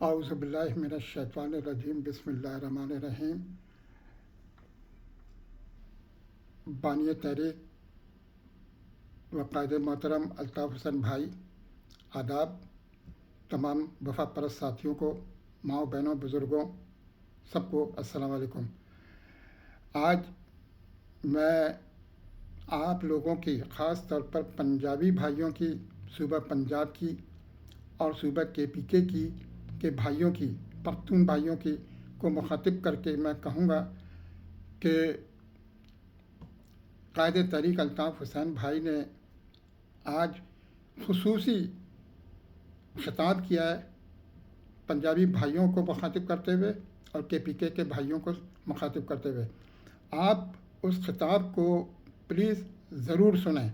औज़ु बिल्लाहि मिनश्शैतानिर्रजीम बिस्मिल्लाहिर्रहमानिर्रहीम। बानी तहरीक व कायदे मोहतरम अल्ताफ़ हुसैन भाई, आदाब। तमाम वफ़ा परस्त साथियों को, माओ बहनों बुज़ुर्गों, सबको अस्सलाम वालेकुम। आज मैं आप लोगों की, ख़ास तौर पर पंजाबी भाइयों की, सूबा पंजाब की और सूबा KPK की के भाइयों की, पख्तून भाइयों की को मुखातिब करके मैं कहूँगा कि कायदे तहरीक अल्ताफ़ हुसैन भाई ने आज खुसूसी खिताब किया है पंजाबी भाइयों को मुखातिब करते हुए और KPK के भाइयों को मुखातिब करते हुए। आप उस खिताब को प्लीज़ ज़रूर सुनें,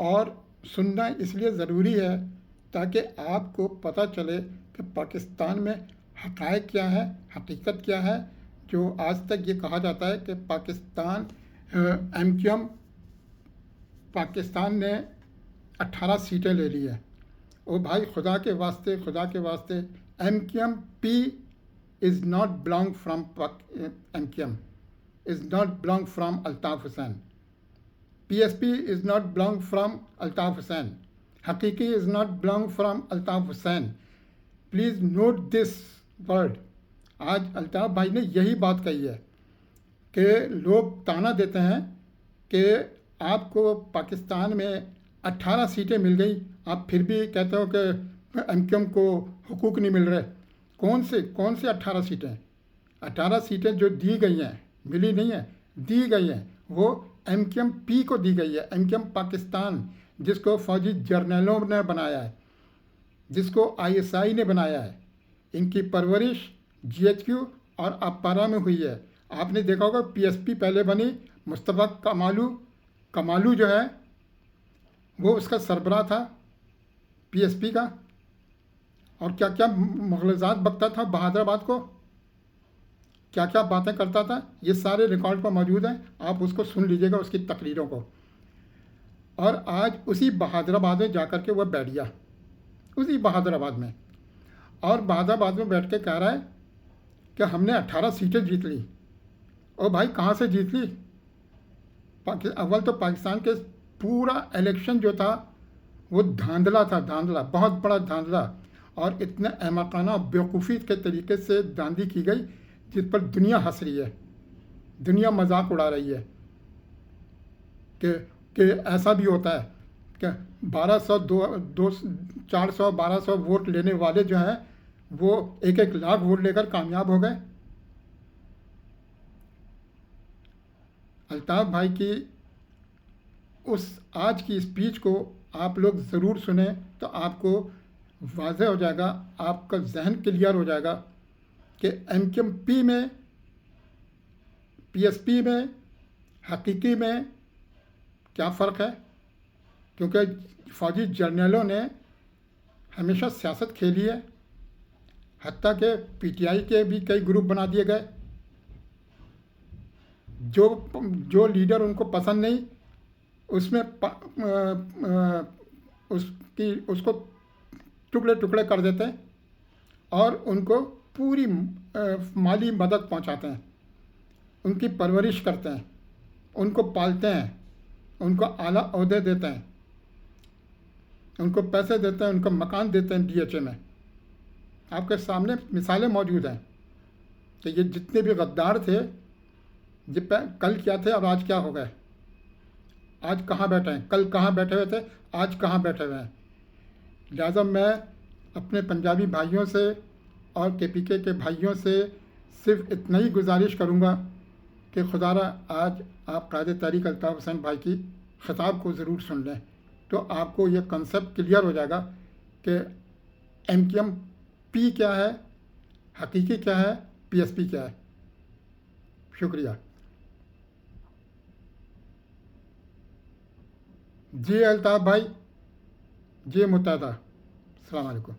और सुनना इसलिए ज़रूरी है ताकि आपको पता चले कि पाकिस्तान में हक़ाइक़ क्या है, हकीकत क्या है। जो आज तक ये कहा जाता है कि पाकिस्तान MQM पाकिस्तान ने 18 सीटें ले ली है। ओ भाई, खुदा के वास्ते MQM P is not belong from MQM, is not belong from Altaf Hussain. PSP is not belong from Altaf Hussain. Hakiki is not belong from Altaf Hussain. Please note this word. आज अल्ताफ़ भाई ने यही बात कही है कि लोग ताना देते हैं कि आपको पाकिस्तान में 18 सीटें मिल गई, आप फिर भी कहते हो कि MQM को हुकूक नहीं मिल रहे। कौन से 18 सीटें? 18 सीटें जो दी गई हैं, मिली नहीं है, दी गई हैं, वो MQM P को दी गई है। MQM पाकिस्तान, जिसको फौजी जर्नलों ने बनाया है, जिसको ISI ने बनाया है, इनकी परवरिश GHQ और अपारा में हुई है। आपने देखा होगा PSP पहले बनी, मुस्तफ़ा कमालू जो है वो उसका सरबराह था PSP का, और क्या क्या मुग़लज़ात बकता था बहादुराबाद को, क्या क्या बातें करता था, ये सारे रिकॉर्ड पर मौजूद हैं। आप उसको सुन लीजिएगा, उसकी तकरीरों को। और आज उसी बहादुराबाद में जाकर के वह बैठ गया, उसी बहादुराबाद में, और बहादुराबाद में बैठ के कह रहा है कि हमने 18 सीटें जीत ली। और भाई, कहाँ से जीत ली? अव्वल तो पाकिस्तान के पूरा इलेक्शन जो था वो धांधला था, धांधला, बहुत बड़ा धांधला, और इतने अहमकाना बेवकूफ़ी के तरीके से धांधली की गई जिस पर दुनिया हंस रही है, दुनिया मजाक उड़ा रही है कि ऐसा भी होता है कि 400-1200 वोट लेने वाले जो हैं वो 1-1 लाख वोट लेकर कामयाब हो गए। अल्ताफ़ भाई की उस आज की स्पीच को आप लोग ज़रूर सुने तो आपको वाज़ेह हो जाएगा, आपका जहन क्लियर हो जाएगा कि MQM P में, PSP में, हकीकी में क्या फ़र्क है। क्योंकि फ़ौजी जर्नलों ने हमेशा सियासत खेली है, हत्ता के PTI के भी कई ग्रुप बना दिए गए। जो लीडर उनको पसंद नहीं, उसमें उसको टुकड़े टुकड़े कर देते हैं और उनको पूरी माली मदद पहुंचाते हैं, उनकी परवरिश करते हैं, उनको पालते हैं, उनको आला ओहदे देते हैं, उनको पैसे देते हैं, उनको मकान देते हैं DHA में। आपके सामने मिसालें मौजूद हैं कि ये जितने भी गद्दार थे, ये कल क्या थे और आज क्या हो गए, आज कहाँ बैठे हैं, कल कहाँ बैठे हुए थे, आज कहाँ बैठे हुए हैं। लिहाजा मैं अपने पंजाबी भाइयों से और KPK के भाइयों से सिर्फ इतना ही गुजारिश करूँगा कि खुदारा आज आप कायदे तहरीक अल्ताफ़ हुसैन भाई की खिताब को ज़रूर सुन लें, तो आपको ये कंसेप्ट क्लियर हो जाएगा कि MQM P क्या है, हकीकी क्या है, PSP क्या है। शुक्रिया जी अल्ताफ़ भाई, जी मुत्तहदा। अस्सलाम वालेकुम।